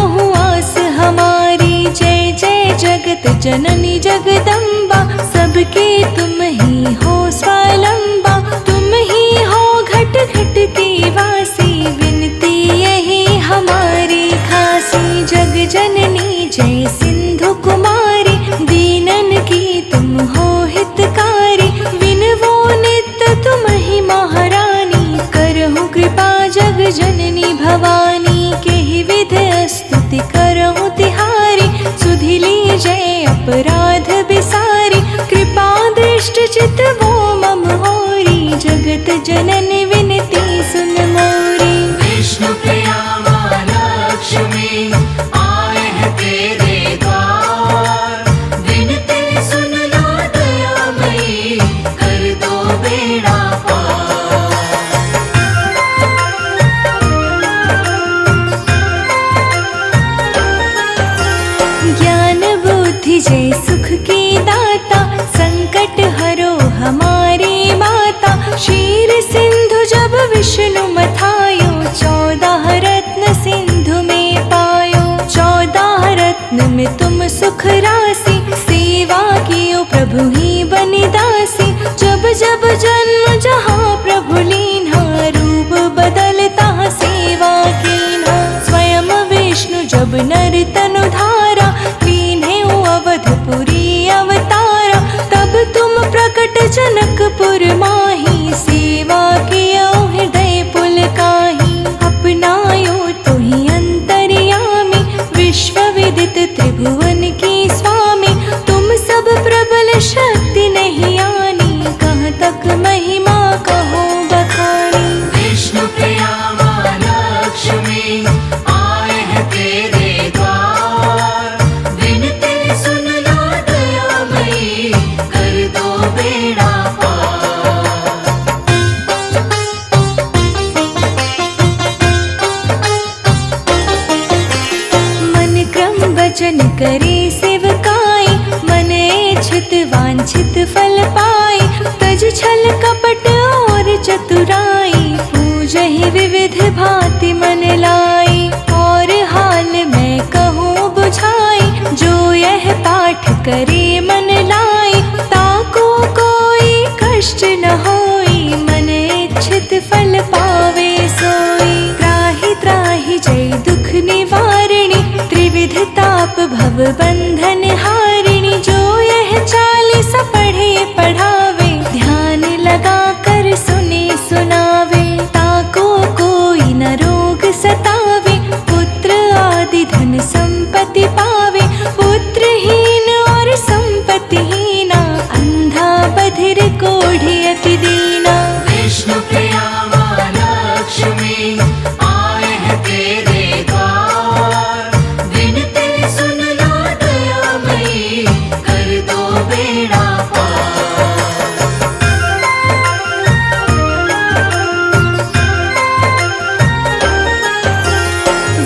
कहूँ आस हमारी। जय जय जगत जननी जगदम्बा, सबके तुम ही हो स्वावलंबा। तुम ही हो घट घट की वासी, विनती यही हमारी खासी। जग जननी जय सिंधु कुमारी, दीनन की तुम हो हितकारी। विनवो नित्य तुम ही महारानी, करहु कृपा जग जननी भवानी। केहि विध स्तुति करहु तिहारी, सुधिली जय अपराध बिसारी। कृपा दृष्टि चित वो मम होरी, जगत जननी विनती सुन मोरी। विष्णु प्रिया माँ लक्ष्मी आए हैं तेरे द्वार। विनती सुन लो दयामयी, कर दो बेड़ा पार। ज्ञान बुद्धि जय सुख की दाता, संकट हरो हमारी माता। क्षीर सिंधु जब विष्णु मथायो, 14 रत्न सिंधु में पायो। 14 रत्न में तुम सुख राशि, सेवा कियो प्रभु ही बनि दासी। जब जब जन्म जहाँ प्रभु लीन्हा, रूप बदलता सेवा कीन्हा। स्वयं विष्णु जब नर तनु धारा, लीन्हे अवधपुरी अवतारा। तब तुम प्रकट जनकपुर माही, सेवा कियो हृदय पुलकाहि। अपनायो तुहि अंतर्यामी, विश्व विदित त्रिभुवन की स्वामी। तुम सब प्रबल शक्ति नहीं आनी, कहाँ तक महिमा कहो बखानी। विष्णु प्रिया माँ लक्ष्मी आए हैं तेरे द्वार। विनती सुन लो दयामयी, कर दो बेड़ा पार। मन क्रम वचन करे सेवकाई, मन इच्छित वांछित फल पाई। तज छल कपट और चतुराई, पूजहि विविध भांति मन लाई। और हाल मैं कहूँ बुझाई, जो यह पाठ करे मन लाई। ताको कोई कष्ट न होई, मन इच्छित फल पावे सोई। त्राहि त्राहि जय दुख निवारिणी, त्रिविध ताप भव बंधन हारिणी। जो यह 40 पढ़े पढ़ावे, ध्यान लगा कर सुने सुनावे। ताको कोई न रोग सतावे, पुत्र आदि धन संपत्ति पावे। पुत्रहीन और संपत्तिहीना, अंधा बधिर कोढ़ी अति दीना। विष्णु प्रिया माँ लक्ष्मी आए हैं तेरे द्वार। विनती सुन लो दयामयी, कर दो बेड़ा पार।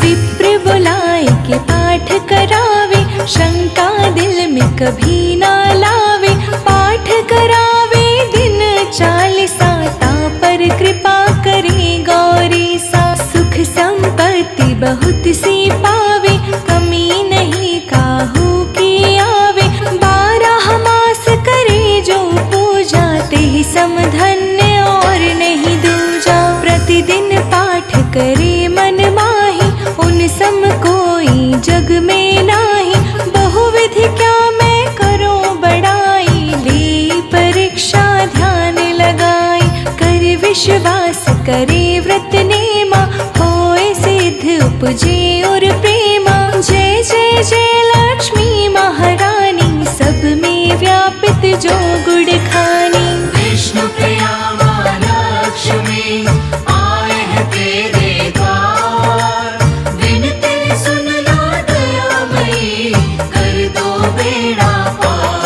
विप्र बुलाए के पाठ करावे, शंका दिल में कभी ना लावे। पाठ करावे दिन 40, ता पर कृपा करे गौरी सा। सुख संपत्ति बहुत सी पावे, कमी नहीं काहू की आवे। 12 मास करे जो पूजा, तेहि सम धन्य और नहीं दूजा। प्रतिदिन पाठ करे मन माही, उन सम कोई जग में नाही। बहुविधि क्या मैं करूं बड़ाई, ले परीक्षा ध्यान लगाई। कर विश्वास करे व्रत नेमा, होए सिद्ध उपजे और प्रेमा। जय जय जय लक्ष्मी महारानी, सब में व्यापित जो गुण खानी। विष्णु प्रिया माँ लक्ष्मी आए हैं तेरे द्वार। विनती सुन लो दयामयी, कर दो बेड़ा पार।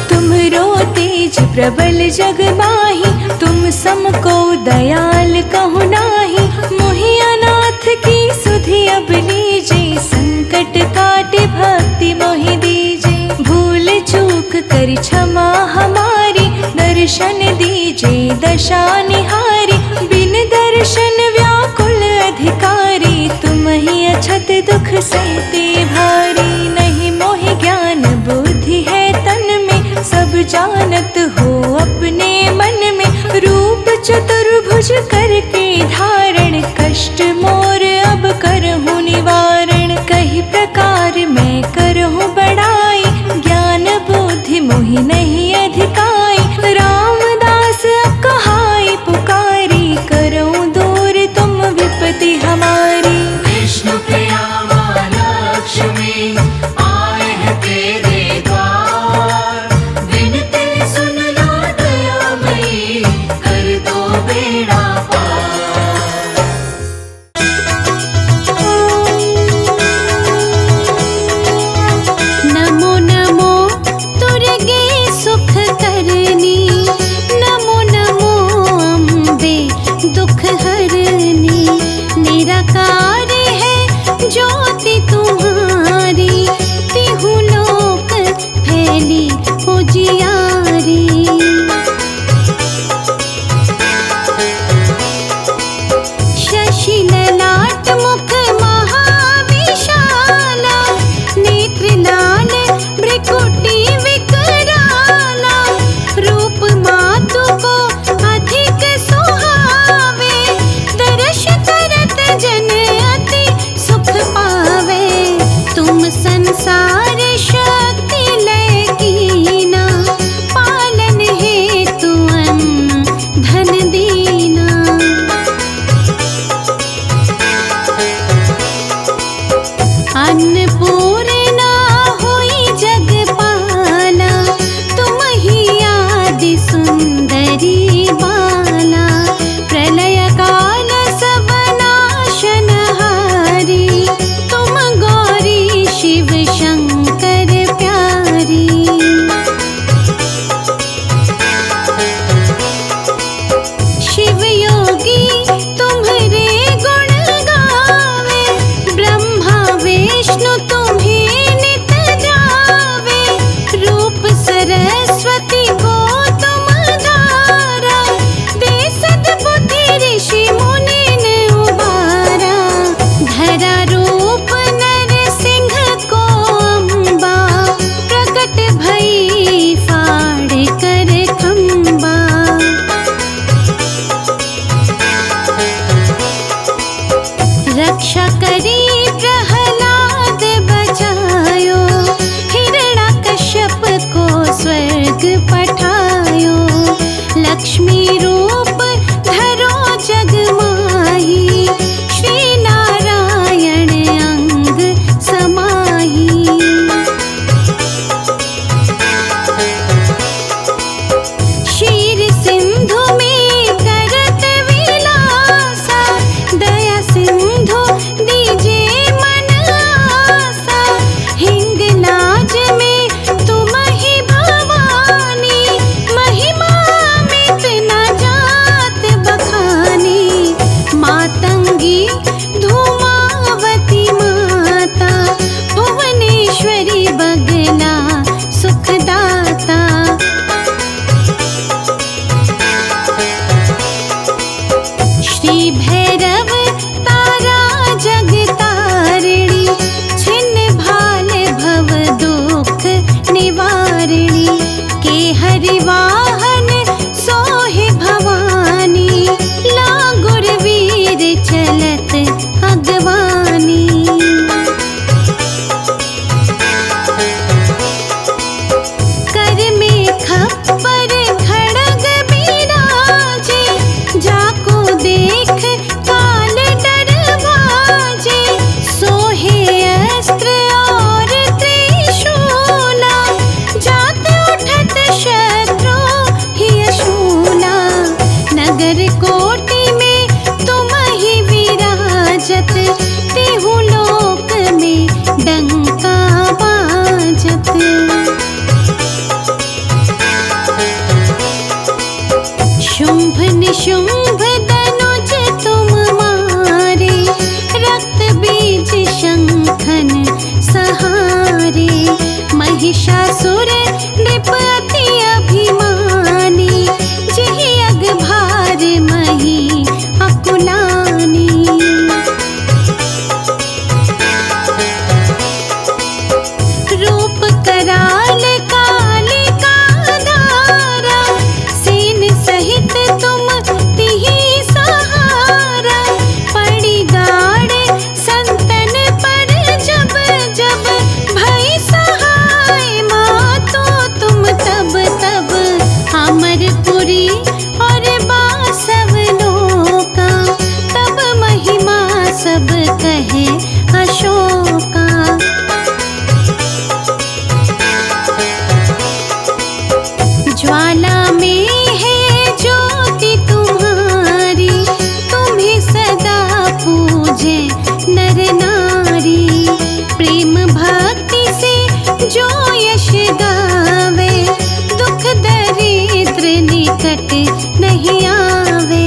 तुमरो तेज प्रबल जग माही, तुम सम को दयाल कहु नाही। मोहि अनाथ की सुधि अब लीजे, संकट काटे भक्ति मोहि दीजे। भूल चूक कर क्षमा हमारी, दर दर्शन दीजे दशा निहारी, बिन दर्शन व्याकुल अधिकारी, तुम ही अछत दुख सहते भारी। नहीं मोहि ज्ञान बुद्धि है तन में, सब जानत हो अपने मन में, रूप चतुर्भुज करके धारण, कष्ट मोर अब करहूँ निवारण। कही प्रकार मैं करहूँ बड़ाई, ज्ञान बुद्धि मोहि नहीं अधिकाई, रामदास अब कहाई पुकारी, करऊँ दूर तुम विपत्ति हमारी। विष्णु प्रिया माँ लक्ष्मी आए हैं तेरे द्वार, विनती सुन लो दयामयी, कर दो बेड़ा पार। नमो नमो तुरगे सुख करनी, नमो नमो अम्बे दुख हरनी। निराकार है ज्योति तुम्हारी, तिहु लोक फैली उजियारी। शशि ललाट मुख महाविशाला, नेत्र लाल भ्रिकुटी विकराला, रूप मातु को अधिक सुहावे, दर्श करत जन अति सुख पावे। तुम संसार शक्ति लय कीना, पालन हेतु अन्न धन दीना। अन्नपूर्णा होई जगपाला, तुम ही आदि सुंदरी बाला। प्रलय काल सब नाशनहारी, तुम गौरी शिव शंकर प्यारी। शिव योगी तुम्हारे गुण गावे, ब्रह्मा विष्णु तुम्हें नित ध्यावे। रूप सरस्वती को तुम धारा, दे सद्बुद्धि ऋषि मुनि ने उबारा। धरा रूप नरसिंह को अम्बा, प्रकट भई फाड़ कर खम्बा। रक्षा करी प्रहलाद बचायो, हिरण्यकश्यप को स्वर्ग पठायो। लक्ष्मी रूप धरो जग माही, श्री नारायण अंग समाही। क्षीर सिंधु में करत विलासा, दया सिंधु दीजे मन आसा। हिंगलाज में तुम ही भवानी, महिमा मित न जात बखानी। मातंगी धूमावती माता, भुवनेश्वरी बगला सुखदाता। श्री भैरव तारा जगतारिणी, छिन्न भाल भव दुख निवारिणी। के हरि वाहन सोहे भवानी, लागुर वीर चलत अगवानी। कर में खप्पर खड़ग बिराजे, जाको देख काल डर भाजे। सोहे अस्त्र और त्रिशूला, जात उठत शत्रु ही अशूला। नगर कोटि में तुम ही विराजत, तिहु लोक में डंका बाजत। शुंभ निशुंभ धनुज तुम मारे, रक्त बीज शंखन सहारे। महिषासुर नृप अति अभिमानी, नहीं आवे।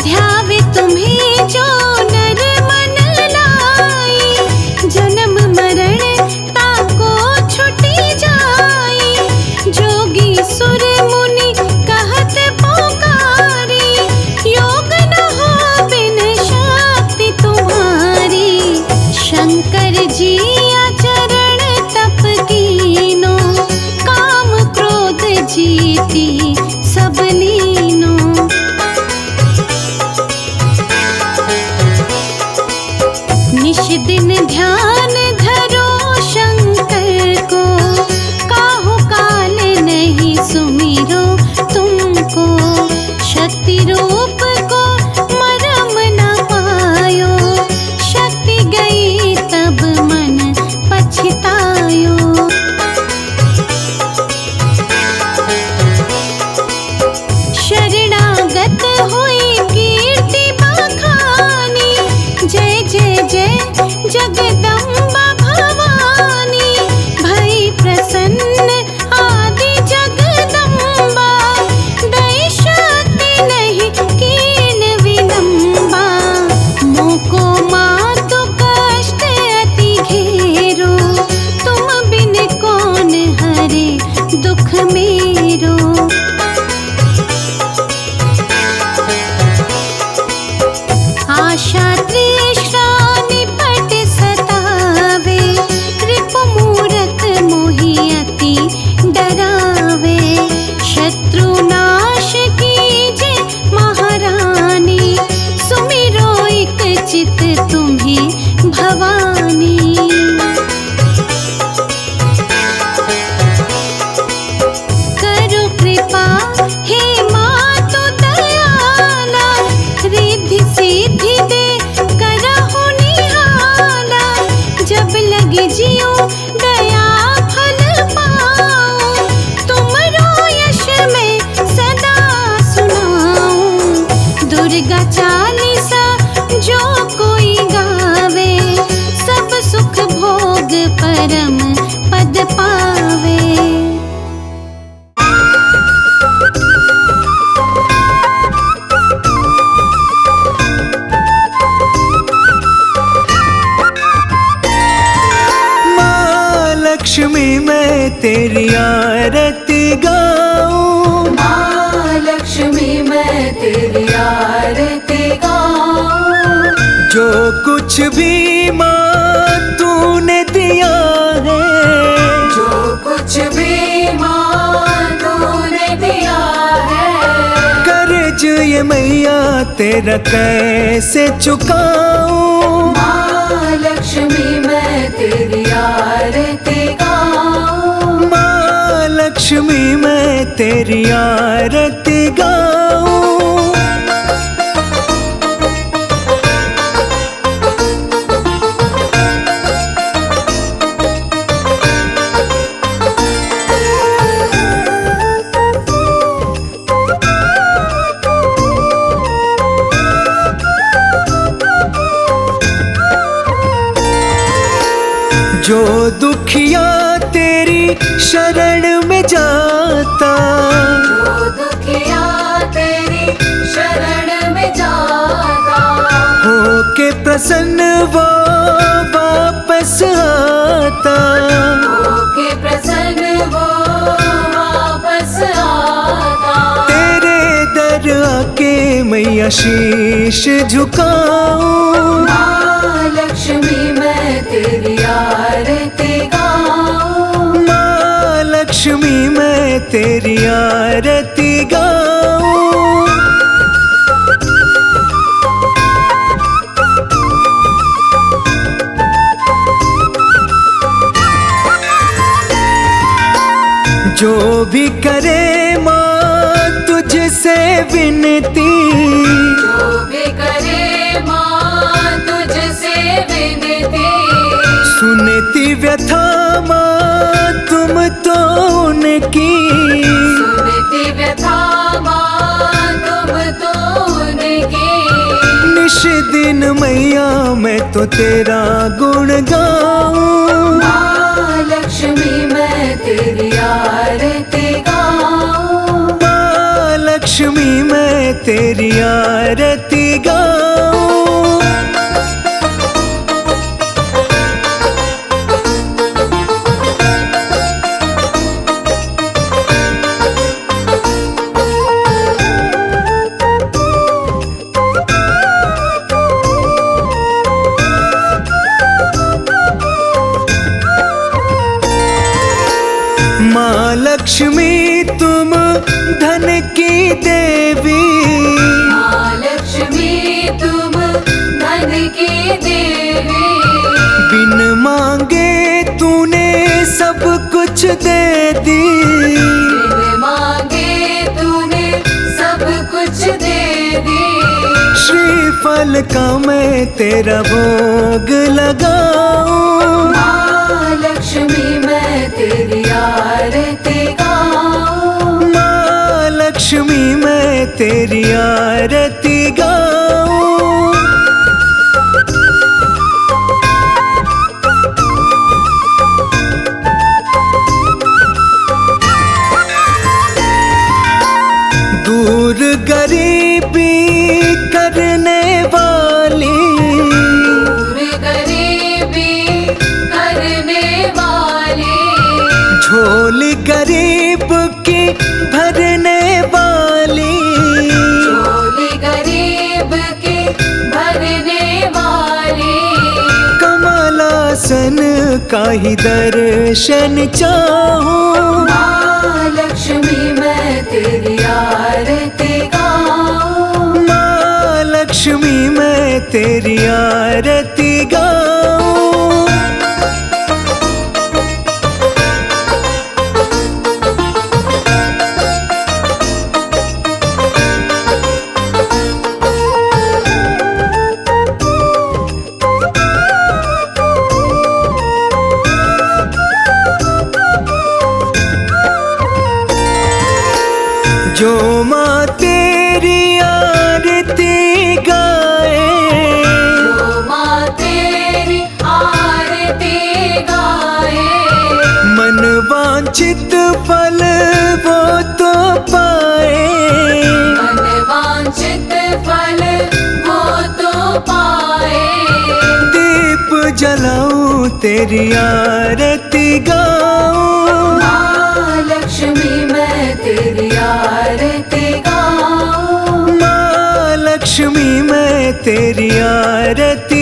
ध्यावे तुम्हें जो नर मन लाई, जन्म मरण ताको छुटी जाई। जोगी सुर मुनि कहत पुकारी, योग न हो बिन शक्ति तुम्हारी। शंकर जी आचरण तप कीनो, काम क्रोध जीती सब लीनो। निश दिन ध्यान धरो शंकर को, काहू काल नहीं सुमिरो तुमको। शक्ति रूप को मरम न पायो, शक्ति गई तब मन पछतायो। शरणागत हुई कीर्ति बखानी, जय जय जय जगदम्बा भवानी। भई प्रसन्न आदि जगदम्बा, दई शक्ति नहीं कीन विलंबा। मोको मातु कष्ट अति घेरो, तुम बिन कौन हरे दुख मेरो। आशा तृष्णा निपट सतावे, रिपु मूरख मोहि अति डरावे। शत्रु नाश कीजे महारानी, सुमिरो एक चित तुम्हें भवानी। करो कृपा हे मातु दयाला, रिद्धि सिद्धि दे करहु निहाला। जब लगे जियो दया फल पाऊं, तुमरो यश में सदा सुनाऊं। दुर्गा चालीसा जो कोई गावे, सब सुख भोग परम पद पावे। माँ लक्ष्मी मैं तेरी आरती गाऊं। माँ लक्ष्मी मैं तेरी आरती गाऊं। जो कुछ भी माँ तूने दिया है, जो कुछ भी माँ तूने दिया है, कर्ज ये मैया तेरा कैसे चुकाऊं। माँ लक्ष्मी मैं तेरी आरती गाऊं। माँ लक्ष्मी मैं तेरी आरती गाऊं। जो दुखिया तेरी शरण में जाता, जो दुखिया तेरी शरण में जाता, होके प्रसन्न वो वापस आता। होके प्रसन्न वो वापस आता। तेरे दर आके मैया शीश झुकाऊं। माँ लक्ष्मी मैं तेरी आरती गाऊं। माँ लक्ष्मी मैं तेरी आरती गाऊं। जो भी करे माँ तुझसे विनती, जो भी करे माँ तुझसे विनती, सुनती व्यथा माँ तुम तो उनकी। सुनती व्यथा माँ तुम तो उनकी। निश दिन मैया मैं तो तेरा गुण गाऊं। माँ लक्ष्मी मैं मैं तेरी आरती गाऊं। माँ लक्ष्मी मैं तेरी आरती गाऊं। माँ लक्ष्मी तुम धन की देवी। माँ लक्ष्मी तुम धन की देवी। बिन मांगे तूने सब कुछ दे दी। बिन मांगे तूने सब कुछ दे दी। श्रीफल का मैं तेरा भोग लगाऊं। माँ लक्ष्मी मैं तेरी आरती गाऊं। माँ लक्ष्मी मैं तेरी आरती गाऊं। दूर गरीबी करने वाली। दूर गरीबी करने वाली। झोली गरीब की भरने वाली। झोली गरीब की भरने वाली। कमलासन का ही दर्शन चाहूं। माँ लक्ष्मी मैं तेरी आरती गाऊं। माँ लक्ष्मी मैं तेरी आरती गाऊं। जो माँ तेरी आरती गाए। जो माँ तेरी आरती गाए। मन वांछित फल वो तो पाए। मन वांछित फल वो तो पाए। दीप जलाऊं तेरी आरती गाऊं। माँ लक्ष्मी मैं तेरी आरती गाऊं। माँ लक्ष्मी मैं तेरी आरती